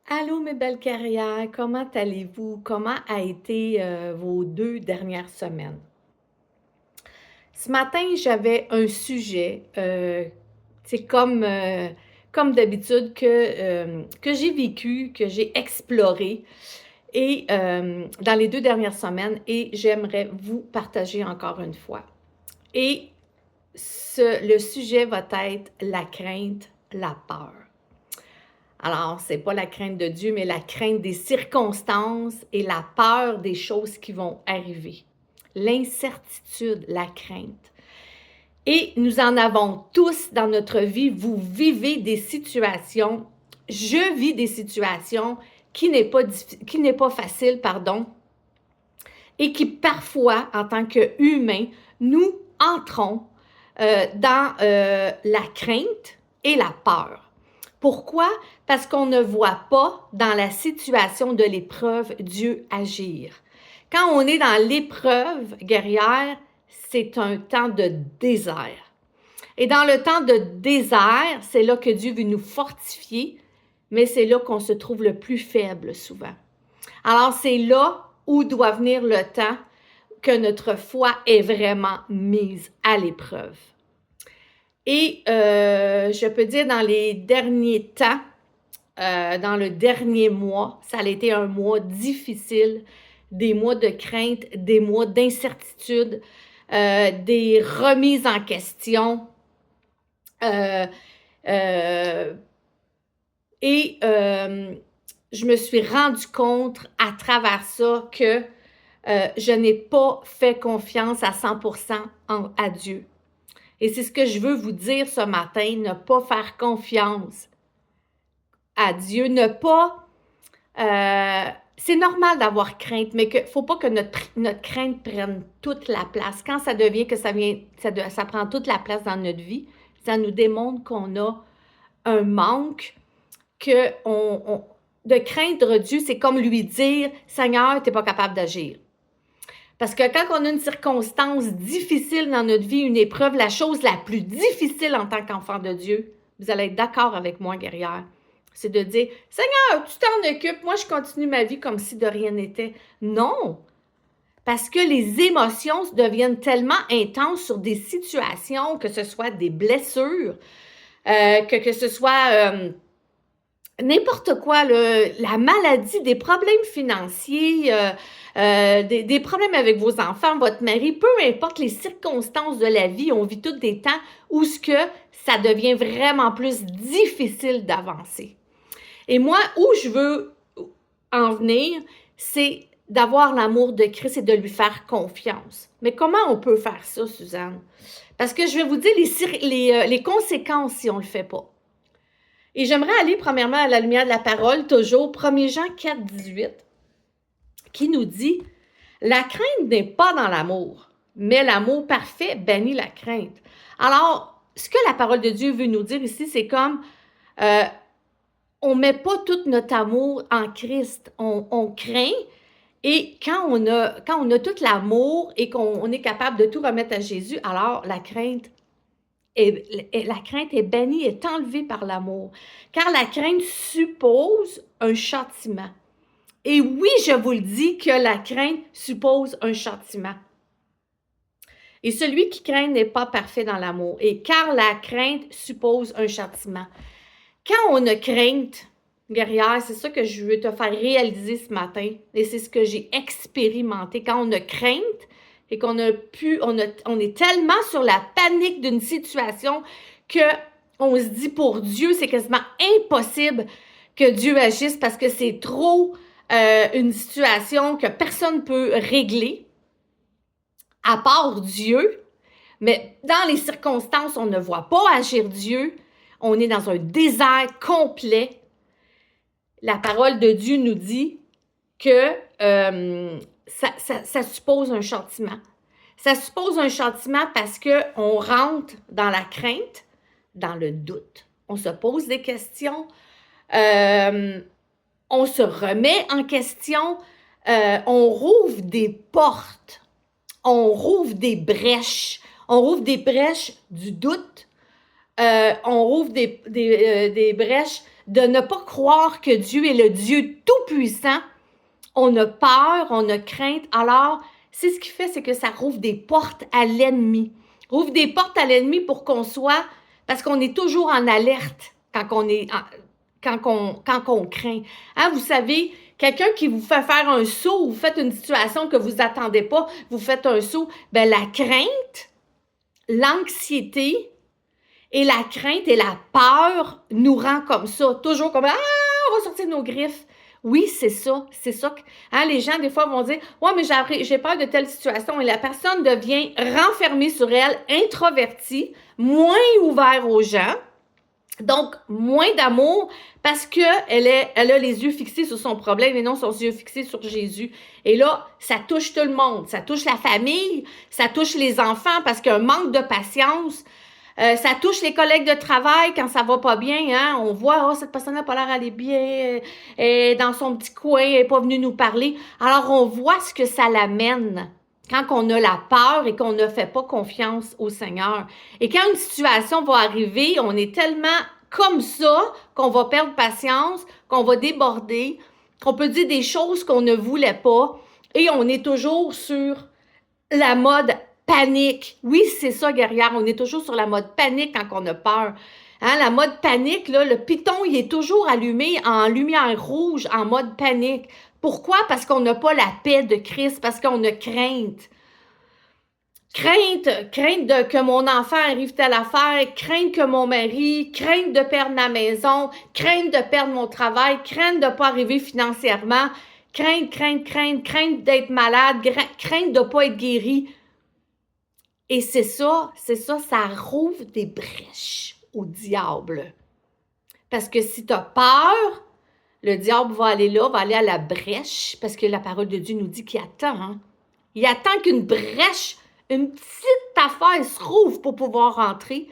Allô mes belles carrières, comment allez-vous? Comment a été vos 2 dernières semaines? Ce matin, j'avais un sujet, c'est comme d'habitude que j'ai vécu, que j'ai exploré et dans les 2 dernières semaines et j'aimerais vous partager encore une fois. Et le sujet va être la crainte, la peur. Alors, c'est pas la crainte de Dieu, mais la crainte des circonstances et la peur des choses qui vont arriver. L'incertitude, la crainte. Et nous en avons tous dans notre vie. Vous vivez des situations, je vis des situations qui n'est pas facile, pardon, et qui parfois, en tant qu'humains, nous entrons dans la crainte et la peur. Pourquoi? Parce qu'on ne voit pas dans la situation de l'épreuve Dieu agir. Quand on est dans l'épreuve guerrière, c'est un temps de désert. Et dans le temps de désert, c'est là que Dieu veut nous fortifier, mais c'est là qu'on se trouve le plus faible souvent. Alors, c'est là où doit venir le temps que notre foi est vraiment mise à l'épreuve. Et je peux dire dans les derniers temps, dans le dernier mois, ça a été un mois difficile, des mois de crainte, des mois d'incertitude, des remises en question. Je me suis rendu compte à travers ça que je n'ai pas fait confiance à 100% à Dieu. Et c'est ce que je veux vous dire ce matin, ne pas faire confiance à Dieu, ne pas... c'est normal d'avoir crainte, mais il ne faut pas que notre crainte prenne toute la place. Quand ça devient que ça prend toute la place dans notre vie, ça nous démontre qu'on a un manque, de craindre Dieu, c'est comme lui dire « Seigneur, tu n'es pas capable d'agir ». Parce que quand on a une circonstance difficile dans notre vie, une épreuve, la chose la plus difficile en tant qu'enfant de Dieu, vous allez être d'accord avec moi, guerrière, c'est de dire « Seigneur, tu t'en occupes, moi je continue ma vie comme si de rien n'était. » Non! Parce que les émotions deviennent tellement intenses sur des situations, que ce soit des blessures, que ce soit n'importe quoi, la maladie, des problèmes financiers, des problèmes avec vos enfants, votre mari, peu importe les circonstances de la vie, on vit tous des temps où ça devient vraiment plus difficile d'avancer. Et moi, où je veux en venir, c'est d'avoir l'amour de Christ et de lui faire confiance. Mais comment on peut faire ça, Suzanne? Parce que je vais vous dire les conséquences si on ne le fait pas. Et j'aimerais aller premièrement à la lumière de la parole, toujours, 1 Jean 4, 18, qui nous dit « La crainte n'est pas dans l'amour, mais l'amour parfait bannit la crainte. » Alors, ce que la parole de Dieu veut nous dire ici, c'est comme on ne met pas tout notre amour en Christ, on craint, et quand on a tout l'amour et qu'on est capable de tout remettre à Jésus, alors la crainte est bannie, est enlevée par l'amour. Car la crainte suppose un châtiment. Et oui, je vous le dis que la crainte suppose un châtiment. Et celui qui craint n'est pas parfait dans l'amour. Et car la crainte suppose un châtiment. Quand on a crainte, guerrière, c'est ça que je veux te faire réaliser ce matin. Et c'est ce que j'ai expérimenté. Quand on a crainte, et qu'on on est tellement sur la panique d'une situation qu'on se dit pour Dieu, c'est quasiment impossible que Dieu agisse parce que c'est trop une situation que personne ne peut régler, à part Dieu. Mais dans les circonstances, on ne voit pas agir Dieu. On est dans un désert complet. La parole de Dieu nous dit que ça suppose un châtiment. Ça suppose un châtiment parce qu'on rentre dans la crainte, dans le doute. On se pose des questions, on se remet en question, on rouvre des portes, on rouvre des brèches du doute, on rouvre des brèches de ne pas croire que Dieu est le Dieu tout-puissant, on a peur, on a crainte. Alors, c'est ce qui fait, c'est que ça rouvre des portes à l'ennemi. Rouvre des portes à l'ennemi pour qu'on soit, parce qu'on est toujours en alerte quand on craint. Hein, vous savez, quelqu'un qui vous fait faire un saut, vous faites une situation que vous attendez pas, vous faites un saut, ben la crainte, l'anxiété et la crainte et la peur nous rend comme ça, toujours comme on va sortir nos griffes. Oui, c'est ça. Hein, les gens, des fois, vont dire « Ouais, mais j'ai peur de telle situation. » Et la personne devient renfermée sur elle, introvertie, moins ouverte aux gens, donc moins d'amour parce qu'elle a les yeux fixés sur son problème et non ses yeux fixés sur Jésus. Et là, ça touche tout le monde. Ça touche la famille, ça touche les enfants parce qu'il y a un manque de patience. Ça touche les collègues de travail quand ça va pas bien. Hein? On voit, cette personne n'a pas l'air d'aller bien, elle est dans son petit coin, elle n'est pas venue nous parler. Alors, on voit ce que ça l'amène quand on a la peur et qu'on ne fait pas confiance au Seigneur. Et quand une situation va arriver, on est tellement comme ça qu'on va perdre patience, qu'on va déborder, qu'on peut dire des choses qu'on ne voulait pas. Et on est toujours sur la mode panique. Oui, c'est ça, guerrière. On est toujours sur la mode panique quand on a peur. Hein, la mode panique, là, le piton, il est toujours allumé en lumière rouge, en mode panique. Pourquoi? Parce qu'on n'a pas la paix de Christ, parce qu'on a crainte. Crainte que mon enfant arrive telle affaire, crainte que mon mari, crainte de perdre ma maison, crainte de perdre mon travail, crainte de ne pas arriver financièrement, crainte d'être malade, crainte de ne pas être guéri. Et c'est ça, ça rouvre des brèches au diable. Parce que si tu as peur, le diable va aller là, va aller à la brèche, parce que la parole de Dieu nous dit qu'il attend. Hein? Il attend qu'une brèche, une petite affaire se rouvre pour pouvoir rentrer.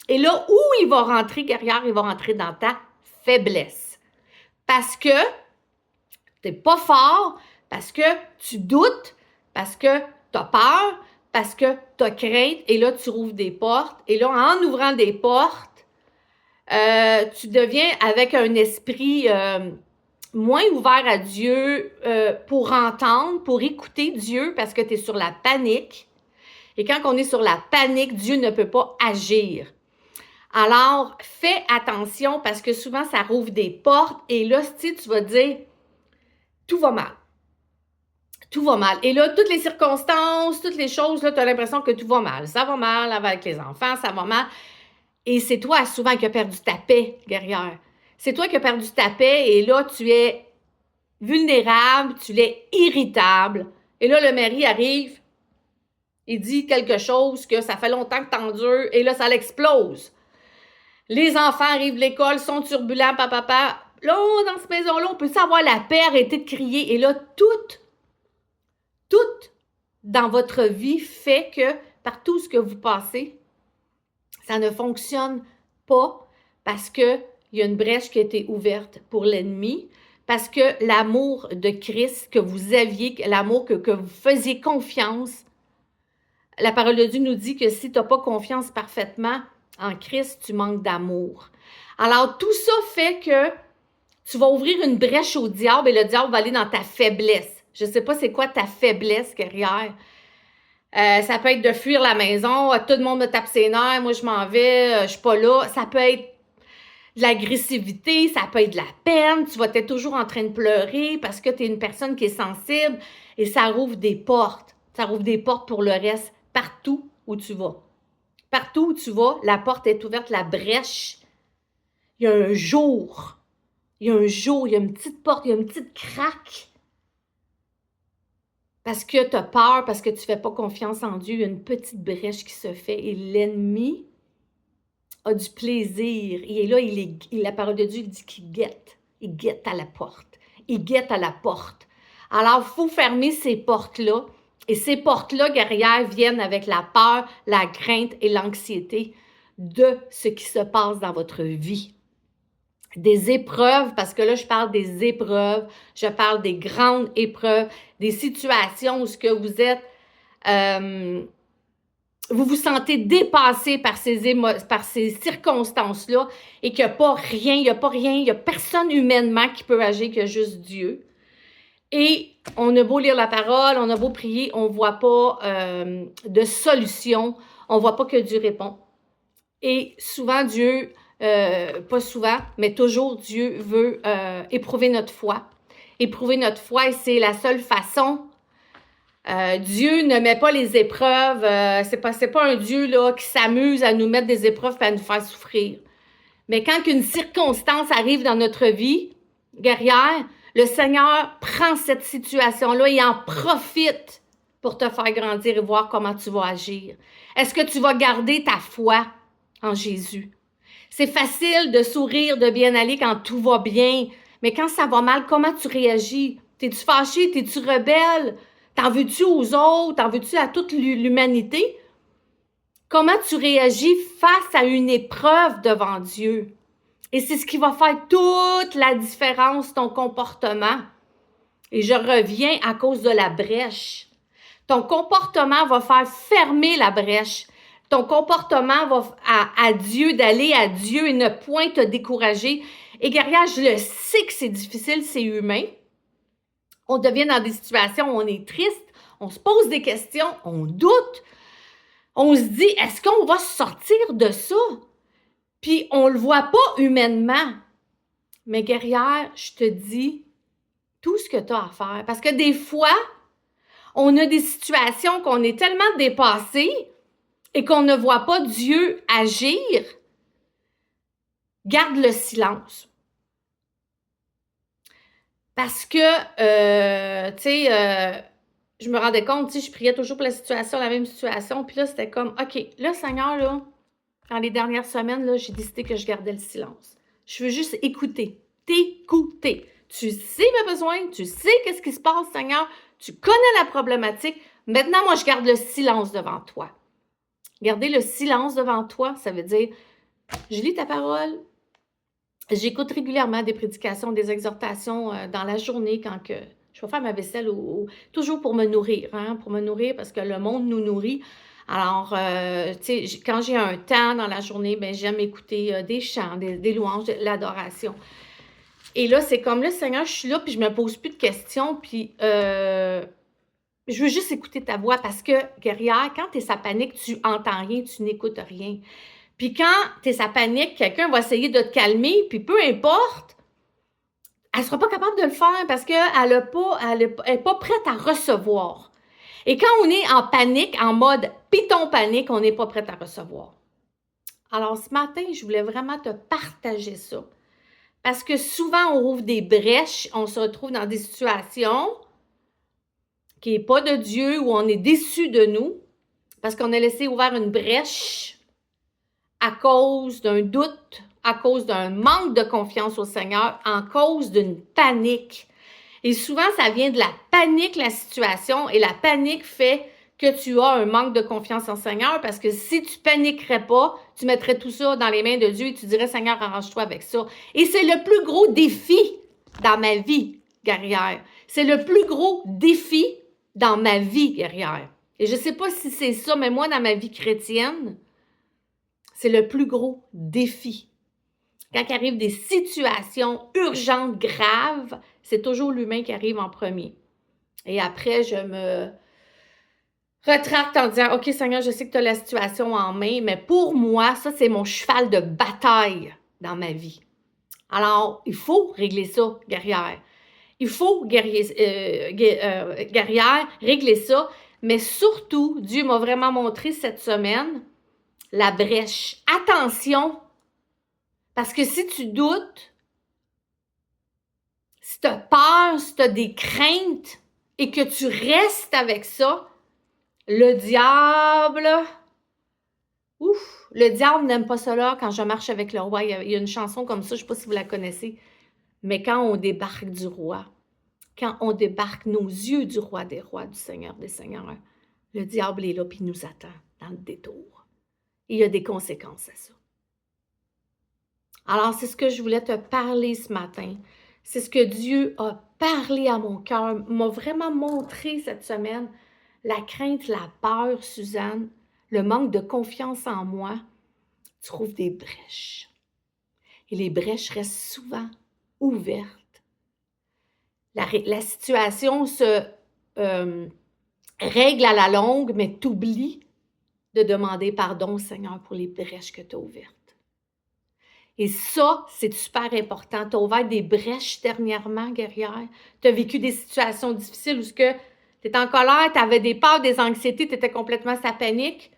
Et là, où il va rentrer, guerrière, il va rentrer dans ta faiblesse. Parce que tu n'es pas fort, parce que tu doutes, parce que tu as peur, parce que tu as crainte, et là, tu rouvres des portes. Et là, en ouvrant des portes, tu deviens avec un esprit moins ouvert à Dieu pour entendre, pour écouter Dieu, parce que tu es sur la panique. Et quand on est sur la panique, Dieu ne peut pas agir. Alors, fais attention parce que souvent, ça rouvre des portes. Et là, tu vas dire, tout va mal. Tout va mal. Et là, toutes les circonstances, toutes les choses, là, tu as l'impression que tout va mal. Ça va mal avec les enfants, ça va mal. Et c'est toi, souvent, qui as perdu ta paix, guerrière. C'est toi qui as perdu ta paix et là, tu es vulnérable, tu es irritable. Et là, le mari arrive, il dit quelque chose que ça fait longtemps que t'endures et là, ça l'explose. Les enfants arrivent de l'école, sont turbulents, papa. Là, dans cette maison-là, on peut savoir la paix, arrêter de crier. Et là, tout dans votre vie fait que par tout ce que vous passez, ça ne fonctionne pas parce qu'il y a une brèche qui a été ouverte pour l'ennemi, parce que l'amour de Christ que vous aviez, l'amour que vous faisiez confiance, la parole de Dieu nous dit que si tu n'as pas confiance parfaitement en Christ, tu manques d'amour. Alors, tout ça fait que tu vas ouvrir une brèche au diable et le diable va aller dans ta faiblesse. Je ne sais pas c'est quoi ta faiblesse, guerrière. Ça peut être de fuir la maison, tout le monde me tape ses nerfs, moi je m'en vais, je suis pas là. Ça peut être de l'agressivité, ça peut être de la peine, tu vas être toujours en train de pleurer parce que tu es une personne qui est sensible et ça rouvre des portes. Ça rouvre des portes pour le reste, partout où tu vas. Partout où tu vas, la porte est ouverte, la brèche. Il y a un jour, il y a une petite porte, il y a une petite craque. Parce que tu as peur, parce que tu ne fais pas confiance en Dieu, il y a une petite brèche qui se fait et l'ennemi a du plaisir. Et là, la parole de Dieu dit qu'il guette. Il guette à la porte. Il guette à la porte. Alors, il faut fermer ces portes-là. Et ces portes-là, guerrières, viennent avec la peur, la crainte et l'anxiété de ce qui se passe dans votre vie. Des épreuves, parce que là, je parle des épreuves, je parle des grandes épreuves, des situations où ce que vous êtes vous vous sentez dépassé par par ces circonstances-là et qu'il n'y a pas rien, il n'y a personne humainement qui peut agir, qu'il y a juste Dieu. Et on a beau lire la parole, on a beau prier, on ne voit pas de solution, on ne voit pas que Dieu répond. Et souvent, Dieu, pas souvent, mais toujours, Dieu veut éprouver notre foi. Éprouver notre foi, et c'est la seule façon. Dieu ne met pas les épreuves, c'est pas un Dieu là, qui s'amuse à nous mettre des épreuves et à nous faire souffrir. Mais quand une circonstance arrive dans notre vie, guerrière, le Seigneur prend cette situation-là et en profite pour te faire grandir et voir comment tu vas agir. Est-ce que tu vas garder ta foi en Jésus? C'est facile de sourire, de bien aller quand tout va bien, mais quand ça va mal, comment tu réagis? T'es-tu fâché? T'es-tu rebelle? T'en veux-tu aux autres? T'en veux-tu à toute l'humanité? Comment tu réagis face à une épreuve devant Dieu? Et c'est ce qui va faire toute la différence, ton comportement. Et je reviens à cause de la brèche. Ton comportement va faire fermer la brèche. Ton comportement va à Dieu, d'aller à Dieu et ne point te décourager. Et guerrière, je le sais que c'est difficile, c'est humain. On devient dans des situations où on est triste, on se pose des questions, on doute. On se dit, est-ce qu'on va sortir de ça? Puis on ne le voit pas humainement. Mais guerrière, je te dis tout ce que tu as à faire. Parce que des fois, on a des situations qu'on est tellement dépassé et qu'on ne voit pas Dieu agir. Garde le silence. Parce que, je me rendais compte, je priais toujours pour la situation, la même situation. Puis là, c'était comme, OK, là, Seigneur, là, dans les dernières semaines, là, j'ai décidé que je gardais le silence. Je veux juste écouter, t'écouter. Tu sais mes besoins, tu sais qu'est-ce qui se passe, Seigneur. Tu connais la problématique. Maintenant, moi, je garde le silence devant toi. Garder le silence devant toi, ça veut dire, je lis ta parole, j'écoute régulièrement des prédications, des exhortations dans la journée quand que je vais faire ma vaisselle, toujours pour me nourrir, parce que le monde nous nourrit. Alors, quand j'ai un temps dans la journée, ben j'aime écouter des chants, des louanges, de l'adoration. Et là, c'est comme, là, Seigneur, je suis là, puis je me pose plus de questions, puis je veux juste écouter ta voix, parce que, guerrière, quand tu es sa panique, tu entends rien, tu n'écoutes rien. Puis quand tu es sa panique, quelqu'un va essayer de te calmer, puis peu importe, elle ne sera pas capable de le faire parce qu'elle n'est pas prête à recevoir. Et quand on est en panique, en mode piton panique, on n'est pas prête à recevoir. Alors ce matin, je voulais vraiment te partager ça. Parce que souvent, on ouvre des brèches, on se retrouve dans des situations qui n'est pas de Dieu, où on est déçu de nous, parce qu'on a laissé ouvert une brèche à cause d'un doute, à cause d'un manque de confiance au Seigneur, en cause d'une panique. Et souvent, ça vient de la panique, la situation, et la panique fait que tu as un manque de confiance en Seigneur, parce que si tu paniquerais pas, tu mettrais tout ça dans les mains de Dieu et tu dirais, Seigneur, arrange-toi avec ça. Et c'est le plus gros défi dans ma vie, guerrière. C'est le plus gros défi dans ma vie, guerrière. Et je ne sais pas si c'est ça, mais moi, dans ma vie chrétienne, c'est le plus gros défi. Quand il arrive des situations urgentes, graves, c'est toujours l'humain qui arrive en premier. Et après, je me retracte en disant, OK, Seigneur, je sais que tu as la situation en main, mais pour moi, ça, c'est mon cheval de bataille dans ma vie. Alors, il faut régler ça, guerrière. Il faut, guerrière, régler ça. Mais surtout, Dieu m'a vraiment montré cette semaine la brèche. Attention, parce que si tu doutes, si tu as peur, si tu as des craintes et que tu restes avec ça, le diable n'aime pas cela quand je marche avec le roi. Il y a une chanson comme ça, je ne sais pas si vous la connaissez, mais quand on débarque du roi, quand on débarque nos yeux du roi des rois, du Seigneur des seigneurs, le diable est là puis il nous attend dans le détour. Et il y a des conséquences à ça. Alors, c'est ce que je voulais te parler ce matin. C'est ce que Dieu a parlé à mon cœur, m'a vraiment montré cette semaine. La crainte, la peur, Suzanne, le manque de confiance en moi trouve des brèches. Et les brèches restent souvent ouvertes. La situation se règle à la longue, mais tu oublies de demander pardon au Seigneur pour les brèches que tu as ouvertes. Et ça, c'est super important. Tu as ouvert des brèches dernièrement, guerrière. Tu as vécu des situations difficiles où tu étais en colère, tu avais des peurs, des anxiétés, tu étais complètement sa panique.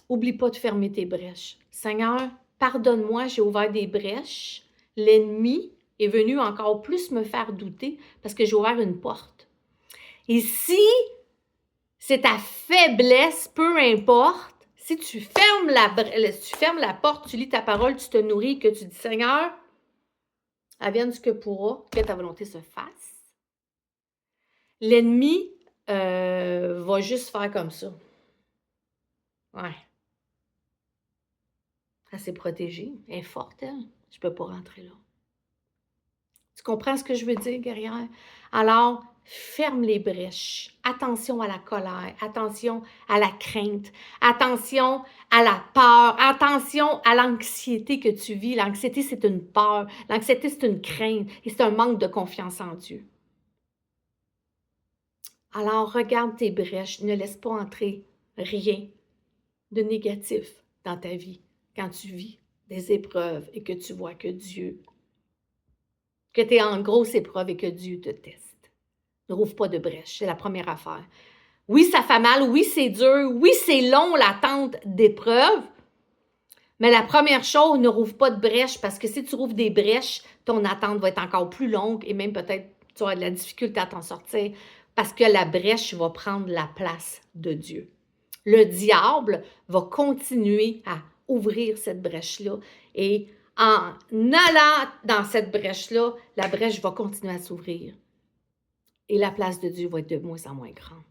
Oublie pas de fermer tes brèches. Seigneur, pardonne-moi, j'ai ouvert des brèches. L'ennemi est venu encore plus me faire douter parce que j'ai ouvert une porte. Et si c'est ta faiblesse, peu importe, si tu fermes la porte, tu lis ta parole, tu te nourris, que tu dis, Seigneur, advienne ce que pourra, que ta volonté se fasse, l'ennemi va juste faire comme ça. Ouais. Elle s'est protégée. Elle est forte, elle. Je ne peux pas rentrer là. Tu comprends ce que je veux dire, guerrière? Alors, ferme les brèches. Attention à la colère. Attention à la crainte. Attention à la peur. Attention à l'anxiété que tu vis. L'anxiété, c'est une peur. L'anxiété, c'est une crainte. Et c'est un manque de confiance en Dieu. Alors, regarde tes brèches. Ne laisse pas entrer rien de négatif dans ta vie quand tu vis des épreuves et que tu vois que Dieu, que tu es en grosse épreuve et que Dieu te teste. Ne rouvre pas de brèche, c'est la première affaire. Oui, ça fait mal, oui, c'est dur, oui, c'est long l'attente d'épreuve, mais la première chose, ne rouvre pas de brèche parce que si tu rouvres des brèches, ton attente va être encore plus longue et même peut-être tu auras de la difficulté à t'en sortir parce que la brèche va prendre la place de Dieu. Le diable va continuer à ouvrir cette brèche-là et en allant dans cette brèche-là, la brèche va continuer à s'ouvrir et la place de Dieu va être de moins en moins grande.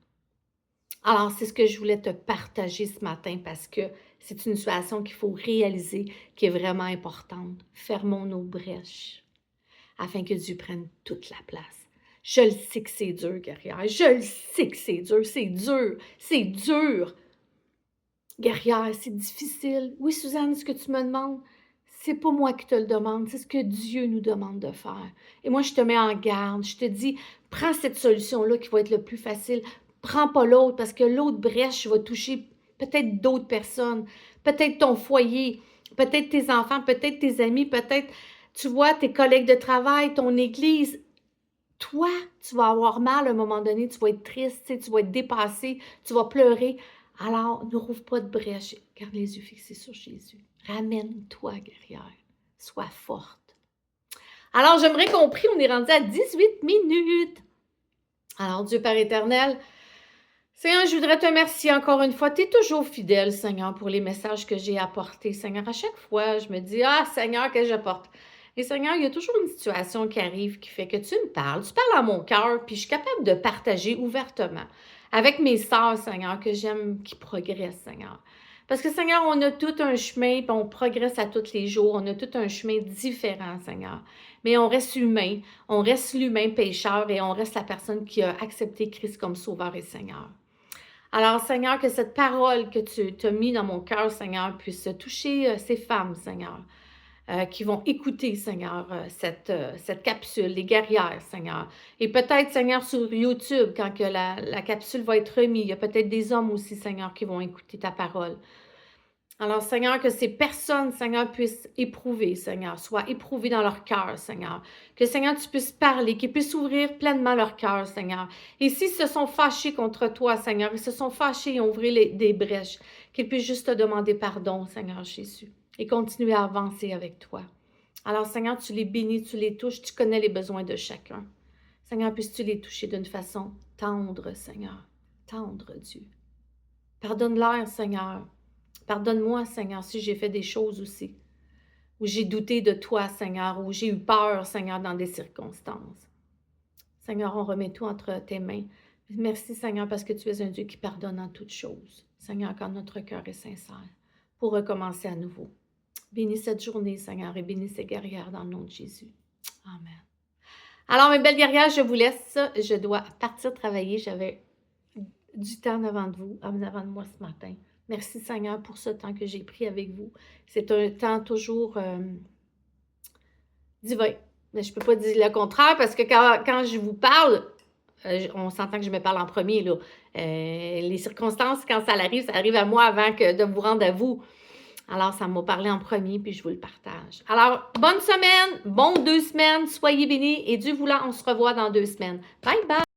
Alors, c'est ce que je voulais te partager ce matin parce que c'est une situation qu'il faut réaliser qui est vraiment importante. Fermons nos brèches afin que Dieu prenne toute la place. Je le sais que c'est dur, guerrière. Je le sais que c'est dur. C'est dur. C'est dur. Guerrière, c'est difficile. Oui, Suzanne, ce que tu me demandes, c'est pas moi qui te le demande, c'est ce que Dieu nous demande de faire. Et moi, je te mets en garde. Je te dis, prends cette solution-là qui va être le plus facile. Prends pas l'autre parce que l'autre brèche va toucher peut-être d'autres personnes, peut-être ton foyer, peut-être tes enfants, peut-être tes amis, peut-être, tu vois, tes collègues de travail, ton église. Toi, tu vas avoir mal à un moment donné, tu vas être triste, tu vas être dépassé, tu vas pleurer. Alors, ne rouvre pas de brèche. Garde les yeux fixés sur Jésus. Ramène-toi, guerrière. Sois forte. Alors, j'aimerais qu'on prie. On est rendu à 18 minutes. Alors, Dieu Père éternel, Seigneur, je voudrais te remercier encore une fois. Tu es toujours fidèle, Seigneur, pour les messages que j'ai apportés. Seigneur, à chaque fois, je me dis, ah, Seigneur, que j'apporte. Et Seigneur, il y a toujours une situation qui arrive qui fait que tu me parles. Tu parles à mon cœur, puis je suis capable de partager ouvertement avec mes sœurs, Seigneur, que j'aime, qui progressent, Seigneur. Parce que, Seigneur, on a tout un chemin, puis on progresse à tous les jours. On a tout un chemin différent, Seigneur. Mais on reste humain. On reste l'humain pécheur et on reste la personne qui a accepté Christ comme Sauveur et Seigneur. Alors, Seigneur, que cette parole que tu as mis dans mon cœur, Seigneur, puisse toucher ces femmes, Seigneur, qui vont écouter, Seigneur, cette capsule, les guerrières, Seigneur. Et peut-être, Seigneur, sur YouTube, quand que la capsule va être remise, il y a peut-être des hommes aussi, Seigneur, qui vont écouter ta parole. Alors, Seigneur, que ces personnes, Seigneur, puissent éprouver, Seigneur, soient éprouvées dans leur cœur, Seigneur. Que, Seigneur, tu puisses parler, qu'ils puissent ouvrir pleinement leur cœur, Seigneur. Et s'ils se sont fâchés contre toi, Seigneur, ils se sont fâchés et ont ouvert des brèches, qu'ils puissent juste te demander pardon, Seigneur Jésus, et continuer à avancer avec toi. Alors, Seigneur, tu les bénis, tu les touches, tu connais les besoins de chacun. Seigneur, puisses-tu les toucher d'une façon tendre, Seigneur. Tendre, Dieu. Pardonne-leur, Seigneur. Pardonne-moi, Seigneur, si j'ai fait des choses aussi, où j'ai douté de toi, Seigneur, où j'ai eu peur, Seigneur, dans des circonstances. Seigneur, on remet tout entre tes mains. Merci, Seigneur, parce que tu es un Dieu qui pardonne en toutes choses. Seigneur, quand notre cœur est sincère, pour recommencer à nouveau. Bénis cette journée, Seigneur, et bénis ces guerrières dans le nom de Jésus. Amen. Alors, mes belles guerrières, je vous laisse. Je dois partir travailler. J'avais du temps en avant de vous, en avant de moi ce matin. Merci Seigneur pour ce temps que j'ai pris avec vous. C'est un temps toujours divin. Mais je ne peux pas dire le contraire parce que quand je vous parle, on s'entend que je me parle en premier, là. Les circonstances, quand ça arrive à moi avant que de vous rendre à vous. Alors, ça m'a parlé en premier, puis je vous le partage. Alors, bonne semaine, bon 2 semaines, soyez bénis et Dieu voulant, on se revoit dans 2 semaines. Bye bye!